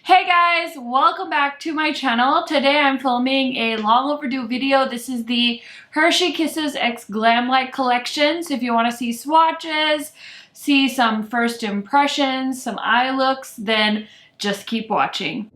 Hey guys, welcome back to my channel. Today I'm filming a long overdue video. This is the Hershey Kisses X Glamlite collection. So if you want to see swatches, see some first impressions, some eye looks, then just keep watching.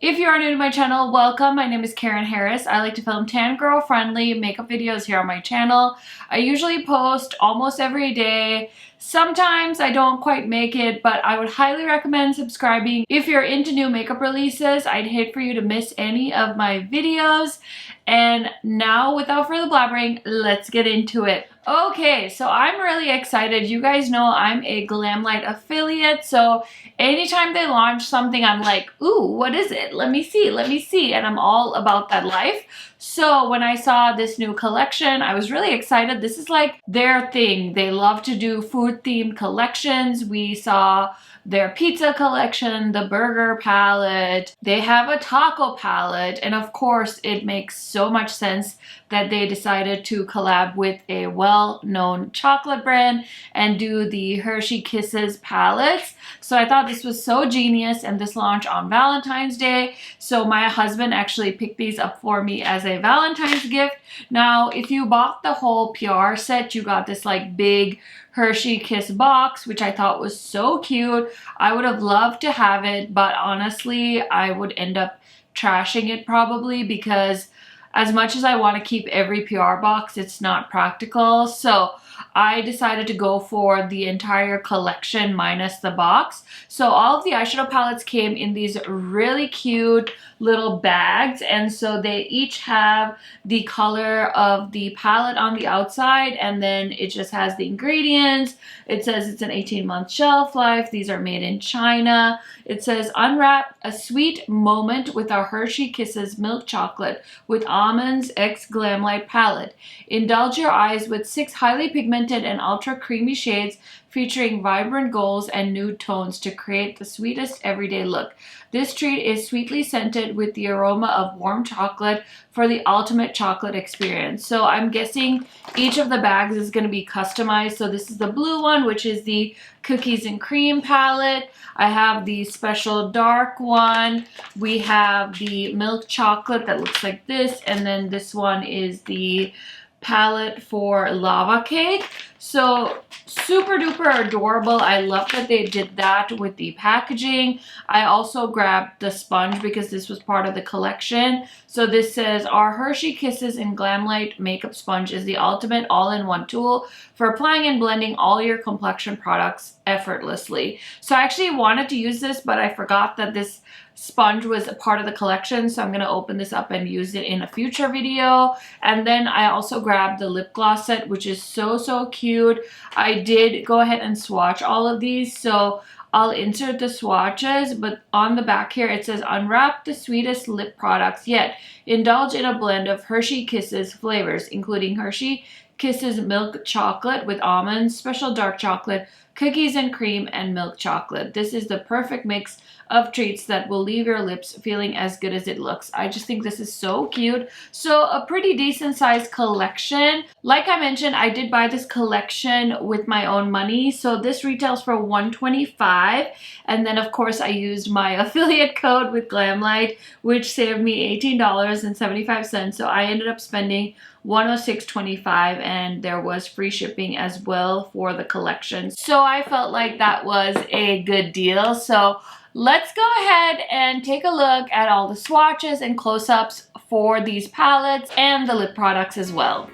If you are new to my channel, welcome. My name is KARENHARRIS. I like to film tan girl friendly makeup videos here on my channel. I usually post almost every day. Sometimes I don't quite make it, but I would highly recommend subscribing. If you're into new makeup releases, I'd hate for you to miss any of my videos. And now, without further blabbering, let's get into it. Okay, so I'm really excited. You guys know I'm a Glamlite affiliate, so anytime they launch something, I'm like, ooh, what is it? Let me see, and I'm all about that life. So when I saw this new collection, I was really excited. This is like their thing. They love to do food-themed collections. We saw their pizza collection, the burger palette, they have a taco palette, and of course it makes so much sense that they decided to collab with a well-known chocolate brand and do the Hershey Kisses palettes. So I thought this was so genius, and this launched on Valentine's Day. So my husband actually picked these up for me as a Valentine's gift. Now, if you bought the whole PR set, you got this like big Hershey Kiss box, which I thought was so cute. I would have loved to have it, but honestly, I would end up trashing it probably, because as much as I want to keep every PR box, it's not practical. So I decided to go for the entire collection minus the box. So all of the eyeshadow palettes came in these really cute little bags, and so they each have the color of the palette on the outside, and then it just has the ingredients. It says it's an 18-month shelf life. These are made in China. It says unwrap a sweet moment with our Hershey Kisses milk chocolate with almonds X Glamlite palette. Indulge your eyes with 6 highly pigmented and ultra creamy shades featuring vibrant golds and nude tones to create the sweetest everyday look. This treat is sweetly scented with the aroma of warm chocolate for the ultimate chocolate experience. So I'm guessing each of the bags is going to be customized. So this is the blue one, which is the cookies and cream palette. I have the special dark one. We have the milk chocolate that looks like this, and then this one is the palette for lava cake. So super duper adorable. I love that they did that with the packaging. I also grabbed the sponge because this was part of the collection. So this says our Hershey Kisses and Glamlite makeup sponge is the ultimate all-in-one tool for applying and blending all your complexion products effortlessly. So I actually wanted to use this, but I forgot that this sponge was a part of the collection, so I'm going to open this up and use it in a future video. And then I also grabbed the lip gloss set, which is so cute. I did go ahead and swatch all of these, so I'll insert the swatches, but on the back here it says unwrap the sweetest lip products yet. Indulge in a blend of Hershey Kisses flavors, including Hershey Kisses milk chocolate with almonds, special dark chocolate, cookies and cream, and milk chocolate. This is the perfect mix of treats that will leave your lips feeling as good as it looks. I just think this is so cute. So a pretty decent sized collection. Like I mentioned, I did buy this collection with my own money. So this retails for $125. And then of course I used my affiliate code with Glamlite, which saved me $18.75. So I ended up spending $106.25, and there was free shipping as well for the collection. So I felt like that was a good deal. So let's go ahead and take a look at all the swatches and close-ups for these palettes and the lip products as well.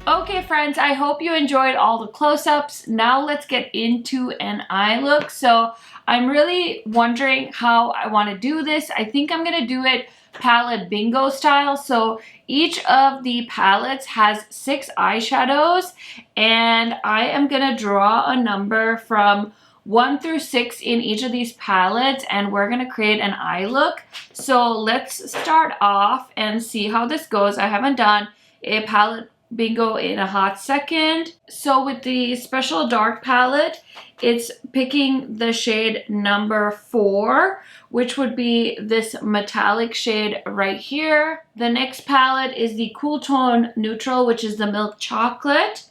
Okay friends, I hope you enjoyed all the close-ups. Now let's get into an eye look. So I'm really wondering how I want to do this. I think I'm going to do it palette bingo style. So each of the palettes has 6 eyeshadows, and I am going to draw a number from 1 through 6 in each of these palettes, and we're going to create an eye look. So let's start off and see how this goes. I haven't done a palette bingo in a hot second. So with the special dark palette, it's picking the shade number 4, which would be this metallic shade right here. The next palette is the Cool Tone Neutral, which is the milk chocolate.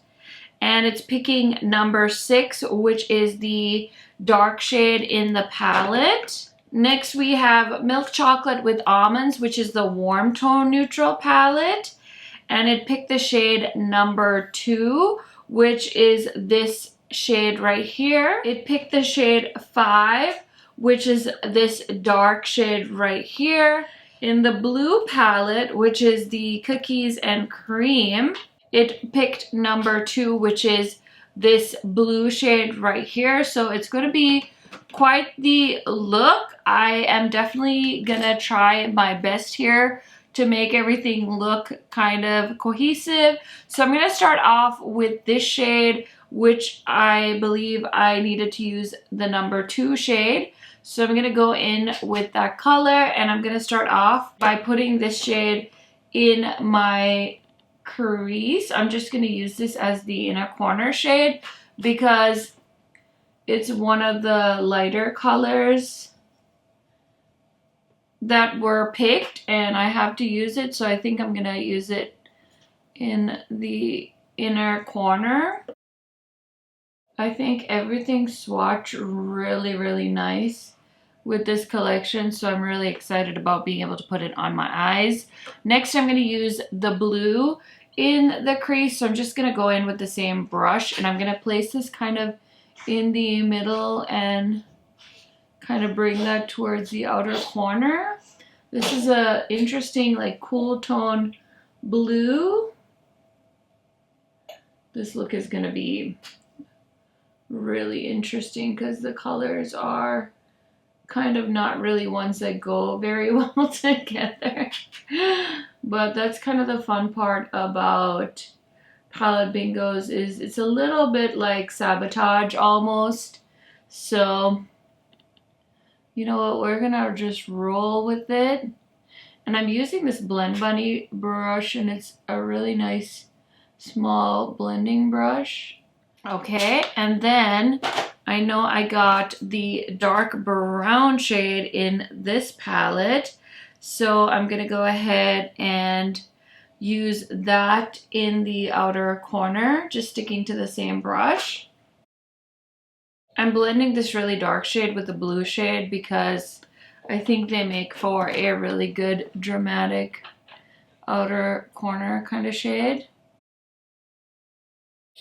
And it's picking number 6, which is the dark shade in the palette. Next we have Milk Chocolate with Almonds, which is the warm tone neutral palette. And it picked the shade number 2, which is this shade right here. It picked the shade 5, which is this dark shade right here. In the blue palette, which is the Cookies and Cream, it picked number 2, which is this blue shade right here. So it's going to be quite the look. I am definitely going to try my best here to make everything look kind of cohesive. So I'm going to start off with this shade, which I believe I needed to use the number 2 shade. So I'm going to go in with that color, and I'm going to start off by putting this shade in my crease. I'm just going to use this as the inner corner shade because it's one of the lighter colors that were picked, and I have to use it, so I think I'm going to use it in the inner corner. I think everything swatched really nice with this collection, so I'm really excited about being able to put it on my eyes. Next, I'm going to use the blue in the crease, so I'm just going to go in with the same brush, and I'm going to place this kind of in the middle and kind of bring that towards the outer corner. This is a interesting like cool tone blue. This look is going to be really interesting because the colors are kind of not really ones that go very well together. But that's kind of the fun part about palette bingos, is it's a little bit like sabotage almost. So you know what, we're gonna just roll with it. And I'm using this Blend Bunny brush, and it's a really nice small blending brush. Okay, and then I know I got the dark brown shade in this palette, so I'm gonna go ahead and use that in the outer corner, just sticking to the same brush. I'm blending this really dark shade with the blue shade because I think they make for a really good dramatic outer corner kind of shade.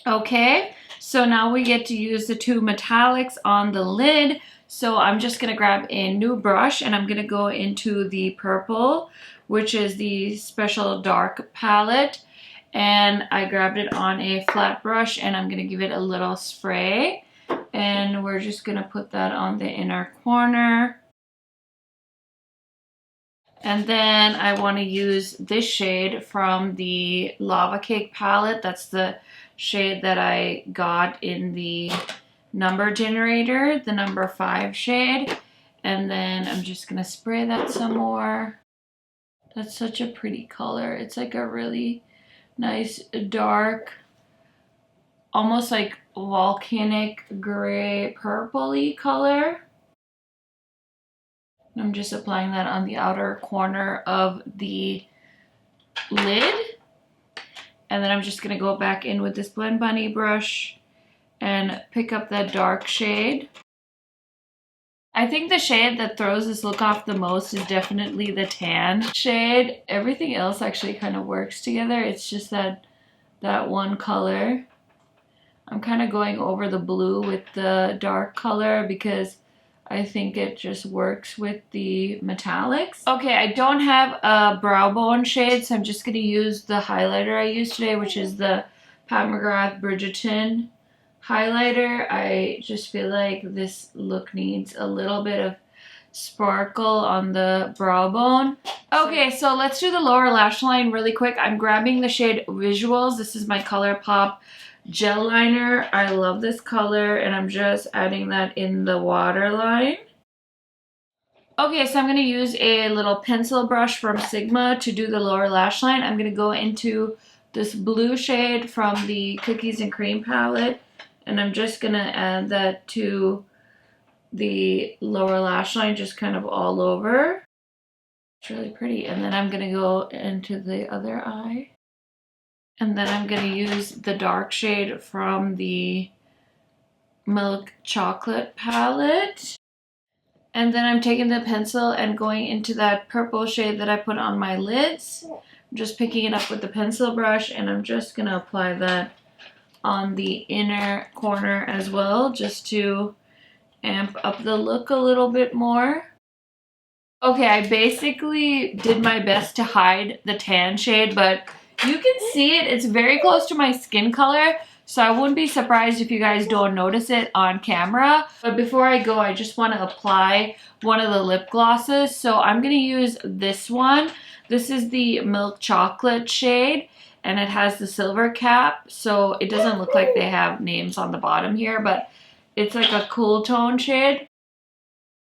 Okay, so now we get to use the 2 metallics on the lid. So I'm just going to grab a new brush, and I'm going to go into the purple, which is the special dark palette. And I grabbed it on a flat brush, and I'm going to give it a little spray. And we're just going to put that on the inner corner. And then I want to use this shade from the Lava Cake palette. That's the shade that I got in the number generator, the number 5 shade. And then I'm just going to spray that some more. That's such a pretty color. It's like a really nice dark, almost like volcanic gray purpley color. I'm just applying that on the outer corner of the lid. And then I'm just going to go back in with this Blend Bunny brush and pick up that dark shade. I think the shade that throws this look off the most is definitely the tan shade. Everything else actually kind of works together. It's just that one color. I'm kind of going over the blue with the dark color because I think it just works with the metallics. Okay, I don't have a brow bone shade, so I'm just going to use the highlighter I used today, which is the Pat McGrath Bridgerton highlighter. I just feel like this look needs a little bit of sparkle on the brow bone. Okay, so let's do the lower lash line really quick. I'm grabbing the shade Visuals. This is my ColourPop gel liner. I love this color, and I'm just adding that in the waterline. Okay, so I'm going to use a little pencil brush from Sigma to do the lower lash line. I'm going to go into this blue shade from the Cookies and Cream palette, and I'm just going to add that to the lower lash line, just kind of all over. It's really pretty. And then I'm going to go into the other eye. And then I'm going to use the dark shade from the Milk Chocolate palette. And then I'm taking the pencil and going into that purple shade that I put on my lids. I'm just picking it up with the pencil brush, and I'm just going to apply that on the inner corner as well, just to amp up the look a little bit more. Okay, I basically did my best to hide the tan shade, but you can see it. It's very close to my skin color. So I wouldn't be surprised if you guys don't notice it on camera. But before I go, I just want to apply one of the lip glosses. So I'm going to use this one. This is the Milk Chocolate shade, and it has the silver cap. So it doesn't look like they have names on the bottom here, but it's like a cool tone shade.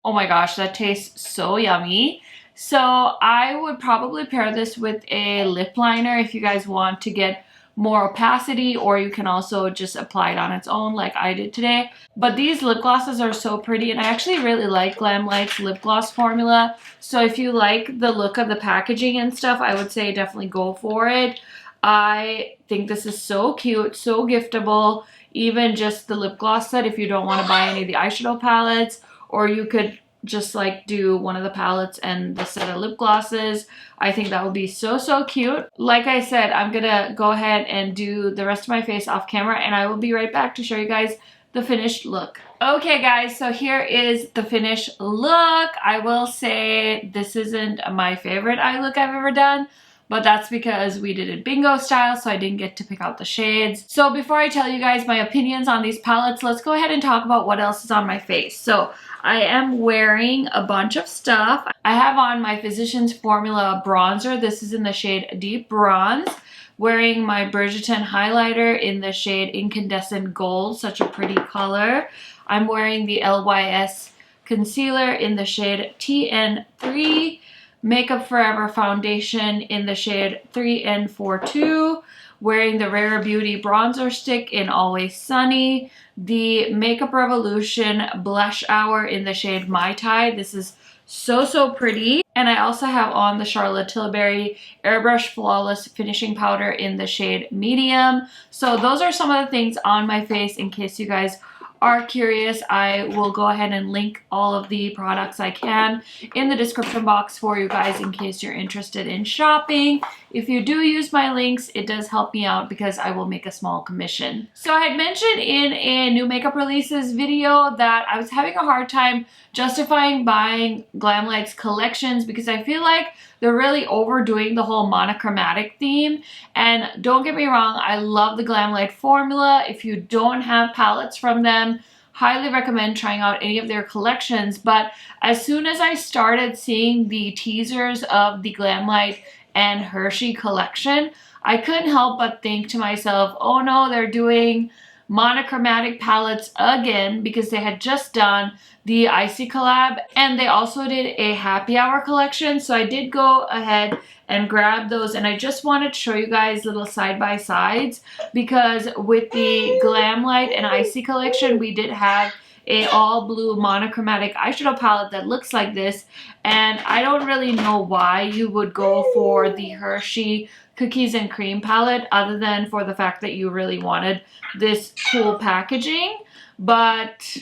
Oh my gosh, that tastes so yummy. So I would probably pair this with a lip liner if you guys want to get more opacity, or you can also just apply it on its own like I did today. But these lip glosses are so pretty, and I actually really like Glamlite's lip gloss formula. So if you like the look of the packaging and stuff, I would say definitely go for it. I think this is so cute, so giftable. Even just the lip gloss set if you don't want to buy any of the eyeshadow palettes, or you could just like do one of the palettes and the set of lip glosses. I think that would be so, so cute. Like I said, I'm gonna go ahead and do the rest of my face off camera, and I will be right back to show you guys the finished look. Okay guys, so here is the finished look. I will say this isn't my favorite eye look I've ever done, but that's because we did it bingo style, so I didn't get to pick out the shades. So before I tell you guys my opinions on these palettes, let's go ahead and talk about what else is on my face. So I am wearing a bunch of stuff. I have on my Physicians Formula bronzer. This is in the shade Deep Bronze. Wearing my Bridgerton highlighter in the shade Incandescent Gold, such a pretty color. I'm wearing the LYS concealer in the shade TN3. Makeup Forever foundation in the shade 3N42. Wearing the Rare Beauty bronzer stick in Always Sunny. The Makeup Revolution blush hour in the shade Mai Tai. This is so, so pretty. And I also have on the Charlotte Tilbury Airbrush Flawless finishing powder in the shade Medium. So those are some of the things on my face in case you guys are curious. I will go ahead and link all of the products I can in the description box for you guys in case you're interested in shopping. If you do use my links, it does help me out because I will make a small commission. So I had mentioned in a new makeup releases video that I was having a hard time justifying buying Glamlite's collections because I feel like they're really overdoing the whole monochromatic theme. And don't get me wrong, I love the Glamlite formula. If you don't have palettes from them, highly recommend trying out any of their collections. But as soon as I started seeing the teasers of the Glamlite and Hershey collection, I couldn't help but think to myself, oh no, they're doing monochromatic palettes again, because they had just done the Icy collab and they also did a happy hour collection. So I did go ahead and grab those, and I just wanted to show you guys little side-by-sides because with the Glamlite and Icy collection, we did have a all blue monochromatic eyeshadow palette that looks like this, and I don't really know why you would go for the Hershey Cookies and Cream palette other than for the fact that you really wanted this cool packaging. But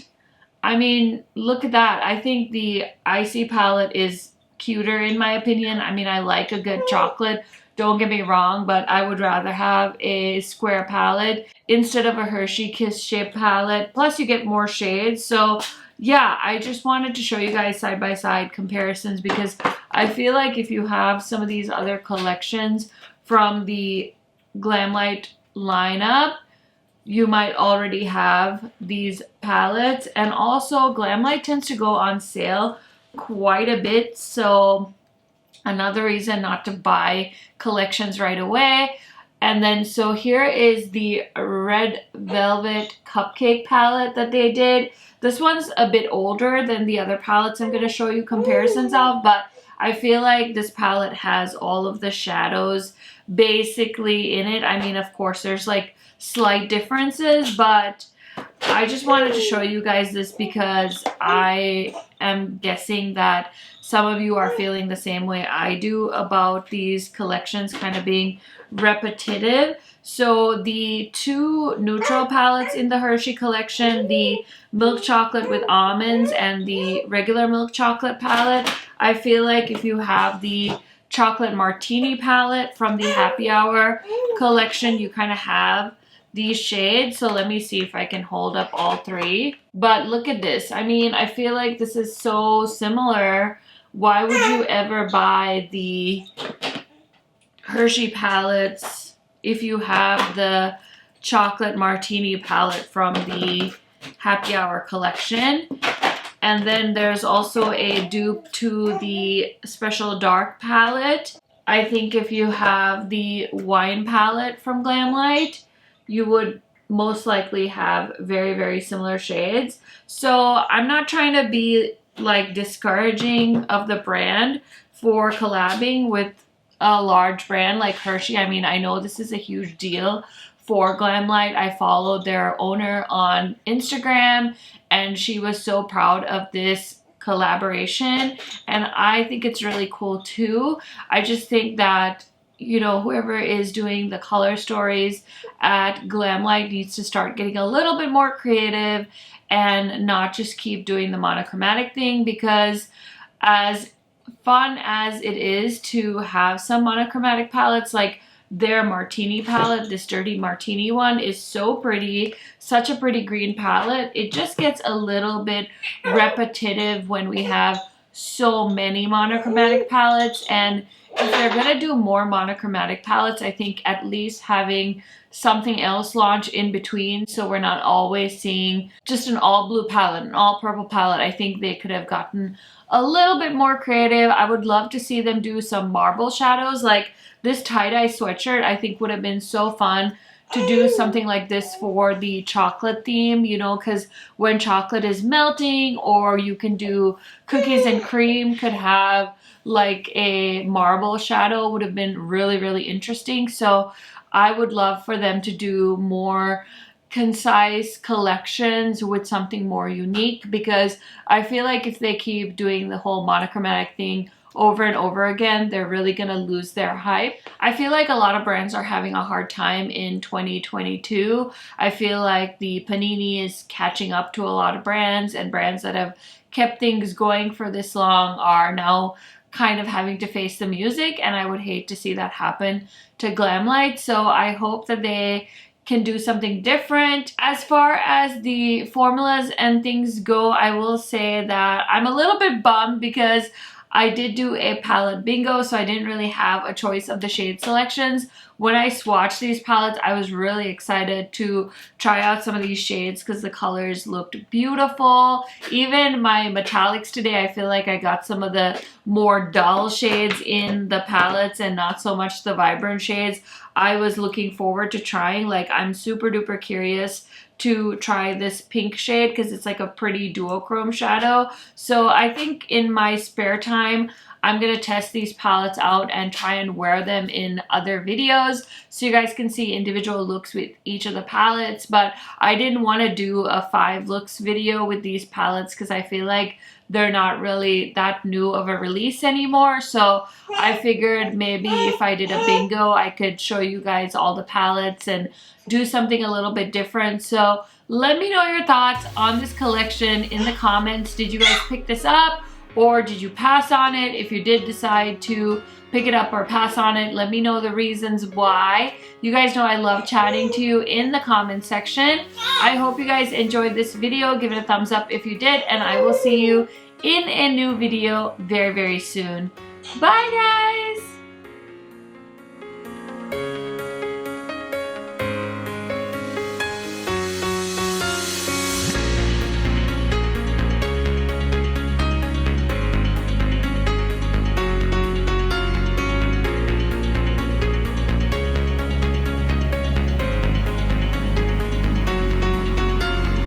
I mean, look at that. I think the Icy palette is cuter in my opinion. I mean, I like a good chocolate, don't get me wrong, but I would rather have a square palette instead of a Hershey Kiss shape palette. Plus you get more shades. So yeah, I just wanted to show you guys side-by-side comparisons because I feel like if you have some of these other collections from the Glamlite lineup, you might already have these palettes. And also Glamlite tends to go on sale quite a bit, so another reason not to buy collections right away. And then so here is the Red Velvet Cupcake palette that they did. This one's a bit older than the other palettes I'm going to show you comparisons of, but I feel like this palette has all of the shadows basically in it. I mean, of course, there's like slight differences, but I just wanted to show you guys this because I am guessing that some of you are feeling the same way I do about these collections kind of being repetitive. So the two neutral palettes in the Hershey collection, the milk chocolate with almonds and the regular milk chocolate palette, I feel like if you have the chocolate martini palette from the Happy Hour collection, you kind of have these shades. So let me see if I can hold up all three. But look at this. I mean, I feel like this is so similar. Why would you ever buy the Hershey palettes if you have the chocolate martini palette from the Happy Hour collection? And then there's also a dupe to the Special Dark palette. I think if you have the wine palette from Glamlite, you would most likely have very, very similar shades. So I'm not trying to be like discouraging of the brand for collabing with a large brand like Hershey. I mean, I know this is a huge deal for Glamlite. I followed their owner on Instagram and she was so proud of this collaboration, and I think it's really cool too. I just think that, you know, whoever is doing the color stories at Glamlite needs to start getting a little bit more creative and not just keep doing the monochromatic thing, because as fun as it is to have some monochromatic palettes, like their martini palette, this Dirty Martini one is so pretty, such a pretty green palette. It just gets a little bit repetitive when we have so many monochromatic palettes, and if they're gonna do more monochromatic palettes, I think at least having something else launch in between, so we're not always seeing just an all blue palette, an all purple palette. I think they could have gotten a little bit more creative. I would love to see them do some marble shadows. Like this tie-dye sweatshirt, I think would have been so fun to do something like this for the chocolate theme, you know, because when chocolate is melting, or you can do cookies and cream, could have like a marble shadow, would have been really, really interesting. So I would love for them to do more concise collections with something more unique, because I feel like if they keep doing the whole monochromatic thing over and over again, they're really gonna lose their hype. I feel like a lot of brands are having a hard time in 2022. I feel like the Panini is catching up to a lot of brands, and brands that have kept things going for this long are now kind of having to face the music, and I would hate to see that happen to Glamlite. So I hope that they can do something different. As far as the formulas and things go, I will say that I'm a little bit bummed because I did do a palette bingo, so I didn't really have a choice of the shade selections. When I swatched these palettes, I was really excited to try out some of these shades because the colors looked beautiful. Even my metallics today, I feel like I got some of the more dull shades in the palettes and not so much the vibrant shades. I was looking forward to trying. Like, I'm super duper curious to try this pink shade because it's like a pretty duochrome shadow. So I think in my spare time, I'm going to test these palettes out and try and wear them in other videos so you guys can see individual looks with each of the palettes. But I didn't want to do a 5 looks video with these palettes because I feel like they're not really that new of a release anymore. So I figured maybe if I did a bingo, I could show you guys all the palettes and do something a little bit different. So let me know your thoughts on this collection in the comments. Did you guys pick this up, or did you pass on it? If you did decide to pick it up or pass on it, let me know the reasons why. You guys know I love chatting to you in the comment section. I hope you guys enjoyed this video. Give it a thumbs up if you did, and I will see you in a new video very, very soon. Bye, guys!